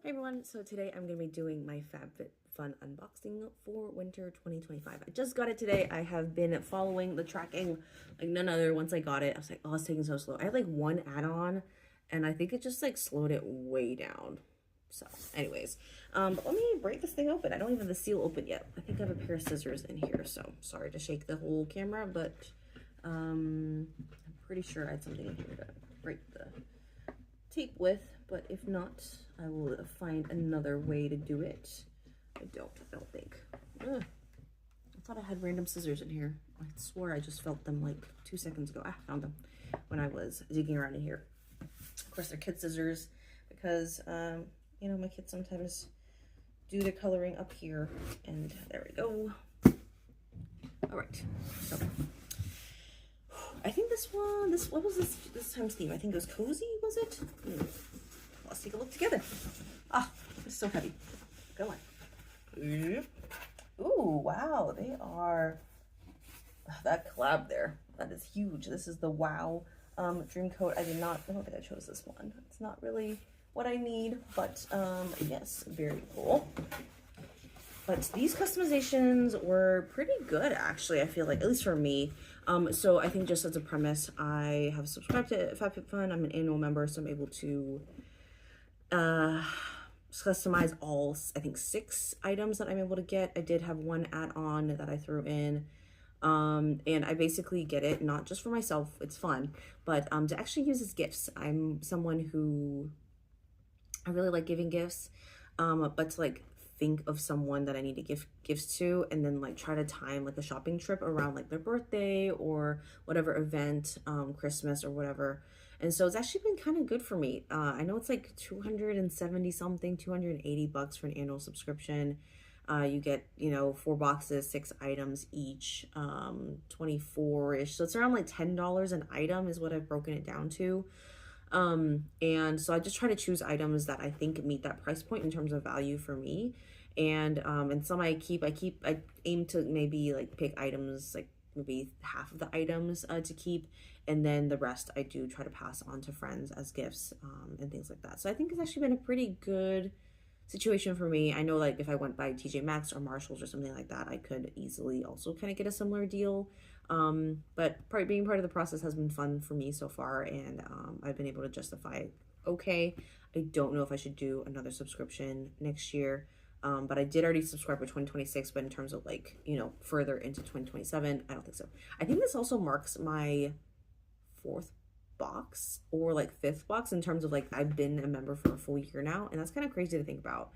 Hi everyone, so today I'm going to be doing my FABFITFUN unboxing for winter 2025. I just got it today. I have been following the tracking like none other. Once I got it, I was like, oh, it's taking so slow. I had like one add-on and I think it just like slowed it way down. So anyways, but let me break this thing open. I don't even have the seal open yet. I think I have a pair of scissors in here, so sorry to shake the whole camera, but I'm pretty sure I had something in here to break the tape with, but if not, I will find another way to do it. I don't think. Ugh. I thought I had random scissors in here. I swore I just felt them like 2 seconds ago. I found them when I was digging around in here. Of course, they're kid scissors because, you know, my kids sometimes do their coloring up here, and there we go. All right, so I think what was this time's theme? I think it was cozy, was it? Let's take a look together. Ah, it's so heavy. Come on. Ooh, wow, they are, that collab there, that is huge. This is the Wow Dream Coat. I don't think I chose this one. It's not really what I need, but yes, very cool. But these customizations were pretty good, actually, I feel like, at least for me. So I think just as a premise, I have subscribed to FABFITFUN. I'm an annual member, so I'm able to customize all, I think, 6 items that I'm able to get. I did have one add-on that I threw in. And I basically get it, not just for myself, it's fun, but to actually use as gifts. I'm someone who, I really like giving gifts, but to like think of someone that I need to give gifts to, and then like try to time like a shopping trip around like their birthday or whatever event, Christmas or whatever. And so it's actually been kind of good for me. I know it's like 270 something, 280 bucks for an annual subscription. You get, you know, 4 boxes, 6 items each, 24-ish. So it's around like $10 an item is what I've broken it down to. And so I just try to choose items that I think meet that price point in terms of value for me. And some I aim to maybe like pick items, like maybe half of the items to keep, and then the rest I do try to pass on to friends as gifts, and things like that. So I think it's actually been a pretty good situation for me. I know like if I went by TJ Maxx or Marshalls or something like that, I could easily also kind of get a similar deal. But being part of the process has been fun for me so far, and I've been able to justify, okay, I don't know if I should do another subscription next year. But I did already subscribe for 2026, but in terms of like, you know, further into 2027, I don't think so. I think this also marks my 4th box or like 5th box in terms of like I've been a member for a full year now, and that's kind of crazy to think about.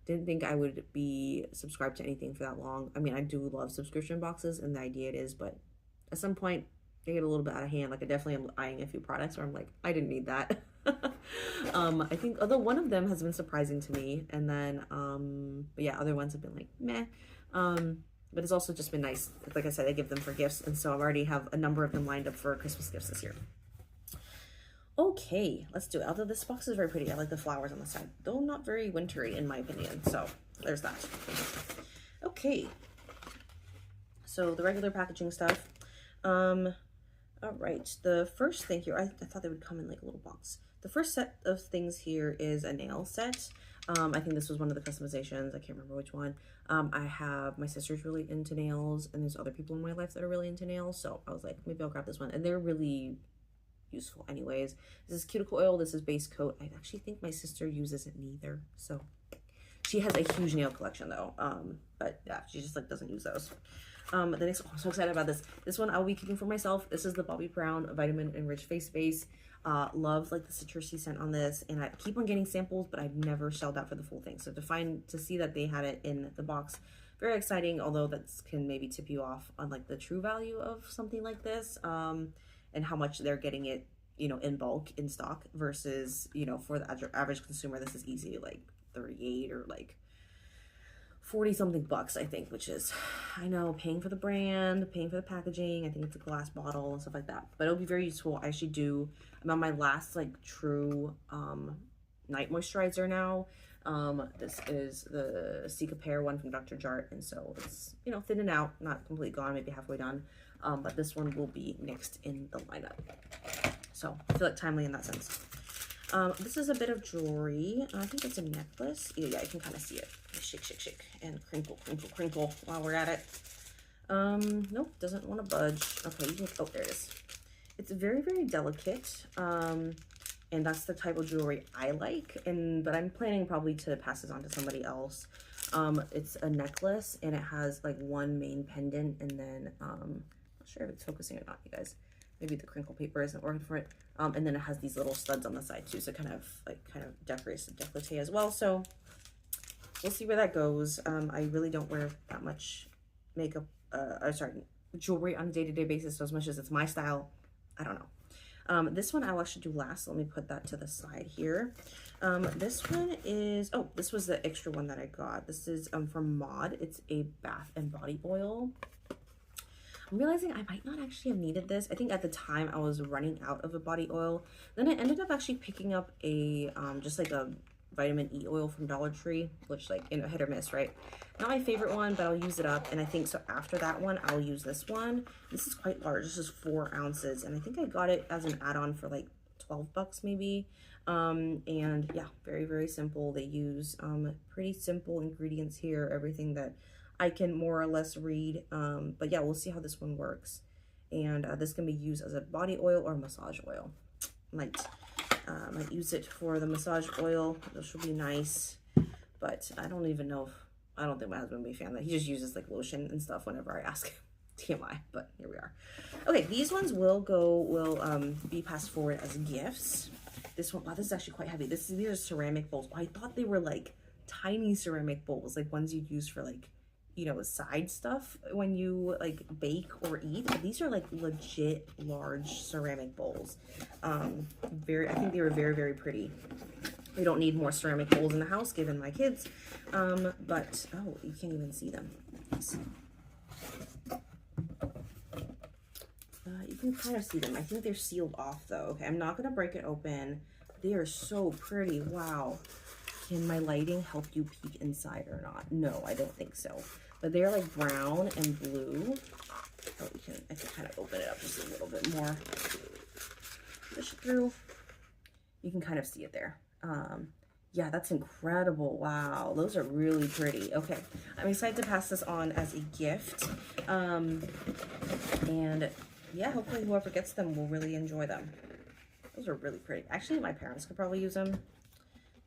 Didn't think I would be subscribed to anything for that long. I mean, I do love subscription boxes, and the idea it is, but at some point they get a little bit out of hand. Like I definitely am eyeing a few products where I'm like, I didn't need that. I think, although one of them has been surprising to me, and then but yeah, other ones have been like meh. But it's also just been nice. Like I said, I give them for gifts, and so I already have a number of them lined up for Christmas gifts this year. Okay, let's do it. Although this box is very pretty. I like the flowers on the side, though not very wintry in my opinion. So there's that. Okay, so the regular packaging stuff. All right, the first thing here, I thought they would come in like a little box. The first set of things here is a nail set. I think this was one of the customizations. I can't remember which one. I have, my sister's really into nails, and there's other people in my life that are really into nails. So I was like, maybe I'll grab this one. And they're really useful anyways. This is cuticle oil. This is base coat. I actually think my sister uses it neither. So she has a huge nail collection though. But yeah, she just like doesn't use those. The next, oh, I'm so excited about this. This one I'll be keeping for myself. This is the Bobbi Brown Vitamin Enriched Face Base. Love like the citrusy scent on this, and I keep on getting samples, but I've never shelled out for the full thing. So to see that they had it in the box, very exciting. Although that can maybe tip you off on like the true value of something like this, and how much they're getting it, you know, in bulk in stock versus, you know, for the average consumer, this is easy like 38 or like 40 something bucks, I think, which is, I know, paying for the brand, paying for the packaging. I think it's a glass bottle and stuff like that, but it'll be very useful. I actually I'm on my last like true night moisturizer now. This is the Cica Pear one from Dr. Jart, and so it's, you know, thinning out, not completely gone, maybe halfway done, but this one will be next in the lineup, so I feel like timely in that sense. This is a bit of jewelry. I think it's a necklace. Yeah, I can kind of see it. Shake, shake, shake, and crinkle, crinkle, crinkle while we're at it. Nope, doesn't want to budge. Okay, you can, oh, there it is. It's very, very delicate. And that's the type of jewelry I like. But I'm planning probably to pass this on to somebody else. It's a necklace, and it has like one main pendant, and then, I'm not sure if it's focusing or not, you guys. Maybe the crinkle paper isn't working for it. And then it has these little studs on the side too, so kind of decorates the décolleté as well. So we'll see where that goes. I really don't wear that much makeup, jewelry on a day-to-day basis. So as much as it's my style, I don't know. This one I'll actually do last. Let me put that to the side here. This one is, oh, this was the extra one that I got. This is from Maud. It's a bath and body oil. I'm realizing I might not actually have needed this. I think at the time I was running out of a body oil. Then I ended up actually picking up a, just like a vitamin E oil from Dollar Tree, which like, you know, hit or miss, right? Not my favorite one, but I'll use it up. And I think so after that one, I'll use this one. This is quite large. This is 4 ounces. And I think I got it as an add-on for like 12 bucks maybe. And yeah, very, very simple. They use pretty simple ingredients here, everything that I can more or less read. But yeah, we'll see how this one works. And this can be used as a body oil or massage oil. Might use it for the massage oil. This will be nice. But I don't even know if, I don't think my husband will be a fan of that. He just uses like lotion and stuff whenever I ask him. TMI, but here we are. Okay, these ones will be passed forward as gifts. This one, wow, this is actually quite heavy. These are ceramic bowls. I thought they were like tiny ceramic bowls, like ones you'd use for like, you know, side stuff when you like bake or eat. But these are like legit large ceramic bowls. I think they were very, very pretty. We don't need more ceramic bowls in the house given my kids. But oh, you can't even see them. You can kind of see them. I think they're sealed off though. Okay, I'm not gonna break it open. They are so pretty. Wow. Can my lighting help you peek inside or not? No, I don't think so. But they're like brown and blue. Oh, I can kind of open it up just a little bit more. Push it through. You can kind of see it there. Yeah, that's incredible. Wow, those are really pretty. Okay, I'm excited to pass this on as a gift. And yeah, hopefully whoever gets them will really enjoy them. Those are really pretty. Actually, my parents could probably use them.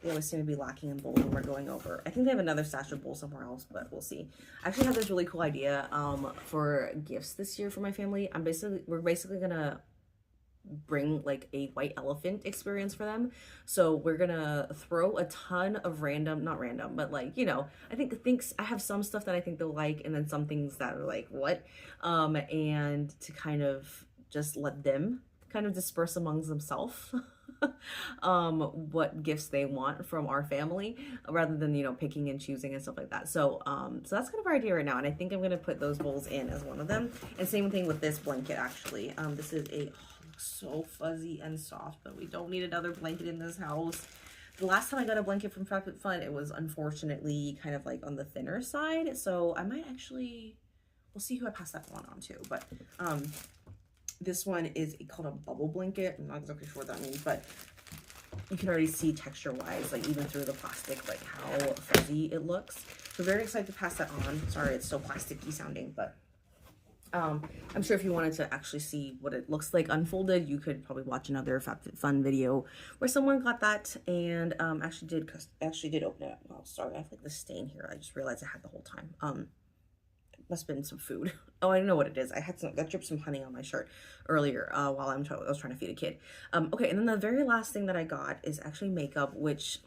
They always seem to be lacking in bowls when we're going over. I think they have another stash of bowls somewhere else, but we'll see. I actually have this really cool idea for gifts this year for my family. We're basically gonna bring like a white elephant experience for them. So we're gonna throw a ton of not random, but like, you know, I have some stuff that I think they'll like, and then some things that are like, what? And to kind of just let them kind of disperse amongst themselves what gifts they want from our family, rather than, you know, picking and choosing and stuff like that. So so that's kind of our idea right now, and I think I'm gonna put those bowls in as one of them. And same thing with this blanket actually. This is so fuzzy and soft, but we don't need another blanket in this house. The last time I got a blanket from FABFITFUN, it was unfortunately kind of like on the thinner side, so I might actually, we'll see who I pass that one on to. But this one is called a bubble blanket. I'm not exactly sure what that means, but you can already see texture-wise, like even through the plastic, like how fuzzy it looks. So very excited to pass that on. Sorry, it's so plasticky sounding, but I'm sure if you wanted to actually see what it looks like unfolded, you could probably watch another FABFITFUN video where someone got that and actually did open it up. Oh, sorry, I have like this stain here. I just realized I had the whole time. It must have been some food. Oh, I know what it is. I dripped some honey on my shirt earlier while I was trying to feed a kid. Okay, and then the very last thing that I got is actually makeup, which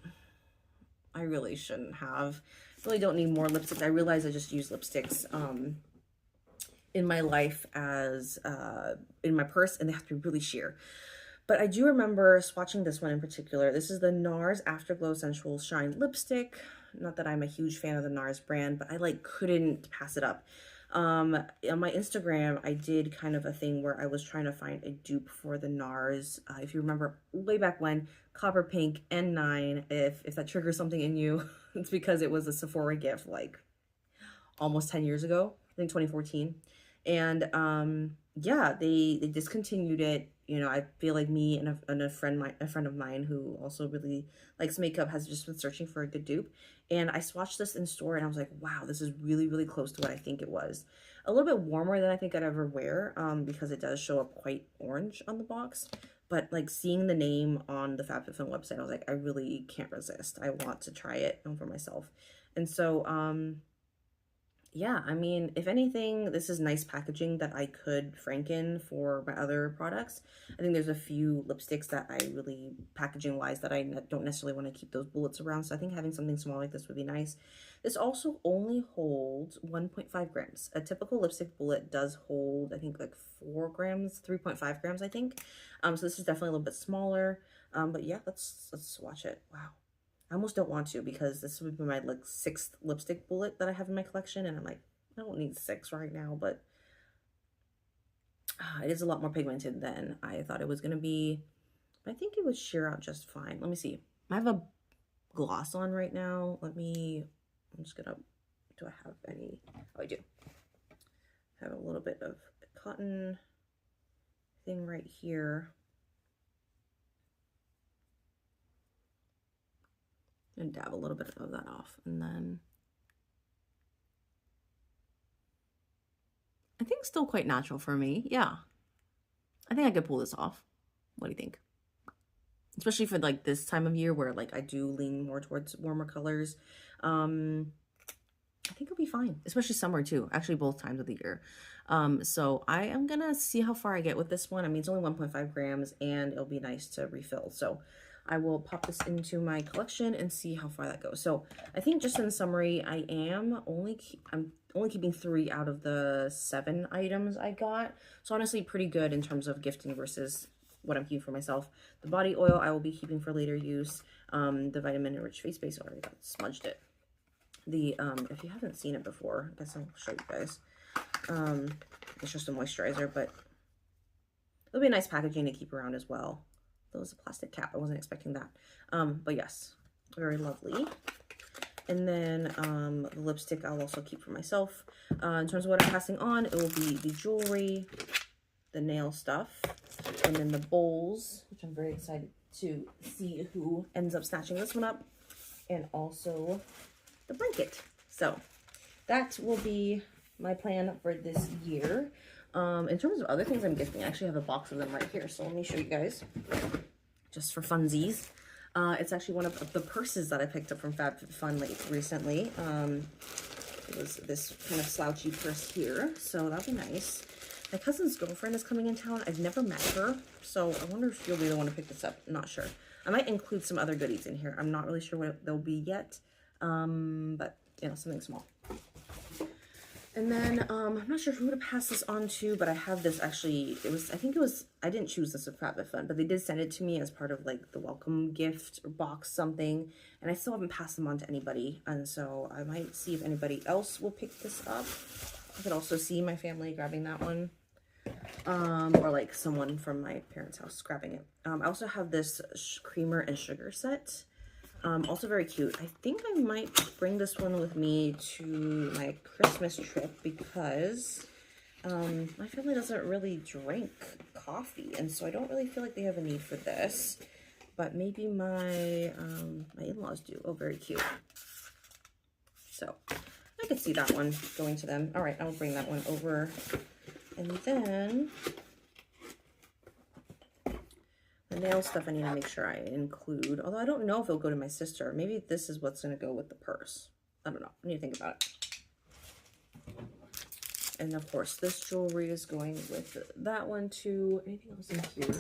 I really shouldn't have. Really don't need more lipsticks. I realize I just use lipsticks in my life as in my purse, and they have to be really sheer. But I do remember swatching this one in particular. This is the NARS Afterglow Sensual Shine lipstick. Not that I'm a huge fan of the NARS brand, but I like couldn't pass it up. On my Instagram, I did kind of a thing where I was trying to find a dupe for the NARS. If you remember way back when, Copper Pink N9, if that triggers something in you, it's because it was a Sephora gift like almost 10 years ago, I think 2014. And yeah, they discontinued it. You know, I feel like me and a friend of mine who also really likes makeup has just been searching for a good dupe. And I swatched this in store and I was like, wow, this is really, really close to what I think it was. A little bit warmer than I think I'd ever wear, because it does show up quite orange on the box. But like seeing the name on the FABFITFUN website, I was like, I really can't resist. I want to try it for myself. And so, yeah, I mean, if anything, this is nice packaging that I could franken for my other products. I think there's a few lipsticks that I really, packaging wise, that I don't necessarily want to keep those bullets around. So I think having something small like this would be nice. This also only holds 1.5 grams. A typical lipstick bullet does hold, I think, like 4 grams, 3.5 grams, I think. So this is definitely a little bit smaller. But yeah, let's swatch it. Wow. I almost don't want to, because this would be my like 6th lipstick bullet that I have in my collection, and I'm like, I don't need 6 right now, but it is a lot more pigmented than I thought it was going to be. But I think it would sheer out just fine. Let me see. I have a gloss on right now. I'm just gonna, do I have any? Oh, I do. I have a little bit of cotton thing right here. And dab a little bit of that off, and then I think still quite natural for me. Yeah, I think I could pull this off. What do you think? Especially for like this time of year where like I do lean more towards warmer colors. I think it'll be fine, especially summer too, actually both times of the year. So I am gonna see how far I get with this one. I mean, it's only 1.5 grams and it'll be nice to refill. So I will pop this into my collection and see how far that goes. So I think just in summary, I'm only keeping 3 out of the 7 items I got. So honestly, pretty good in terms of gifting versus what I'm keeping for myself. The body oil I will be keeping for later use. The vitamin enriched face base, already got smudged it. The if you haven't seen it before, I guess I'll show you guys. It's just a moisturizer, but it'll be a nice packaging to keep around as well. That was a plastic cap. I wasn't expecting that. But yes, very lovely. And then the lipstick I'll also keep for myself. In terms of what I'm passing on, it will be the jewelry, the nail stuff, and then the bowls, which I'm very excited to see who ends up snatching this one up, and also the blanket. So that will be my plan for this year. In terms of other things I'm gifting, I actually have a box of them right here. So let me show you guys, just for funsies. It's actually one of the purses that I picked up from FABFITFUN recently. It was this kind of slouchy purse here, so that'll be nice. My cousin's girlfriend is coming in town. I've never met her, so I wonder if you'll be the one to pick this up. I'm not sure. I might include some other goodies in here. I'm not really sure what they'll be yet, but you know, something small. And then I'm not sure who to pass this on to, but I have this actually. I didn't choose this at FABFITFUN, but they did send it to me as part of like the welcome gift or box something, and I still haven't passed them on to anybody. And so I might see if anybody else will pick this up. I could also see my family grabbing that one, or like someone from my parents' house grabbing it. I also have this creamer and sugar set. Also very cute. I think I might bring this one with me to my Christmas trip because my family doesn't really drink coffee, and so I don't really feel like they have a need for this. But maybe my my in-laws do. Oh, very cute. So I could see that one going to them. All right, I'll bring that one over. And then the nail stuff I need to make sure I include. Although I don't know if it'll go to my sister. Maybe this is what's going to go with the purse. I don't know. I need to think about it. And of course, this jewelry is going with that one too. Anything else in here?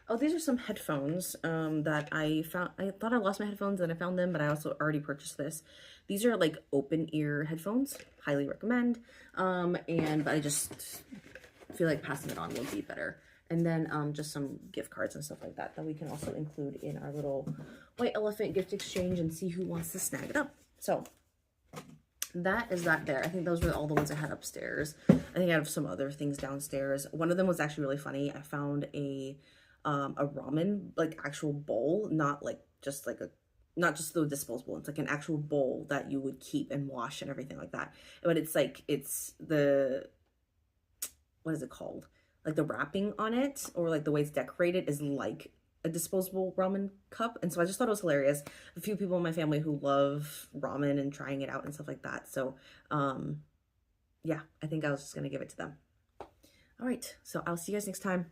Oh, these are some headphones that I found. I thought I lost my headphones and I found them, but I also already purchased this. These are like open ear headphones. Highly recommend. And I just feel like passing it on would be better. And then just some gift cards and stuff like that that we can also include in our little white elephant gift exchange and see who wants to snag it up. So that is that there. I think those were all the ones I had upstairs. I think I have some other things downstairs. One of them was actually really funny. I found a ramen, like actual bowl, not just the disposable. It's like an actual bowl that you would keep and wash and everything like that. But it's like, it's the, what is it called? like the wrapping on it, or like the way it's decorated is like a disposable ramen cup. And so I just thought it was hilarious. A few people in my family who love ramen and trying it out and stuff like that. So yeah, I think I was just gonna give it to them. All right, so I'll see you guys next time.